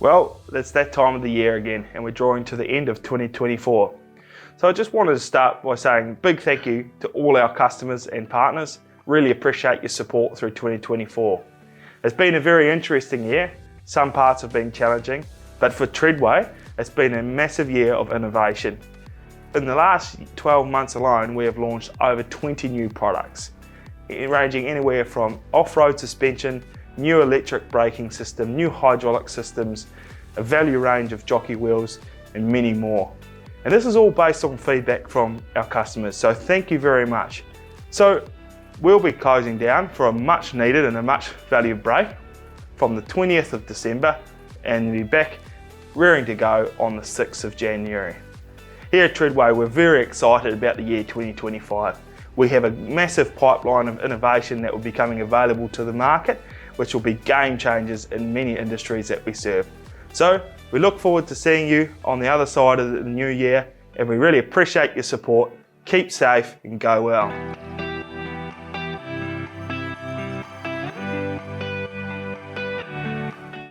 Well, it's that time of the year again, and we're drawing to the end of 2024. So I just wanted to start by saying a big thank you to all our customers and partners. Really appreciate your support through 2024. It's been a very interesting year. Some parts have been challenging, but for Treadway, it's been a massive year of innovation. In the last 12 months alone, we have launched over 20 new products, ranging anywhere from off-road suspension, new electric braking system, new hydraulic systems, a value range of jockey wheels, and many more. And this is all based on feedback from our customers, so thank you very much. So we'll be closing down for a much needed and a much valued break from the 20th of December, and we'll be back rearing to go on the 6th of January. Here at Treadway, we're very excited about the year 2025. We have a massive pipeline of innovation that will be coming available to the market, which will be game changers in many industries that we serve. So we look forward to seeing you on the other side of the new year, and we really appreciate your support. Keep safe and go well.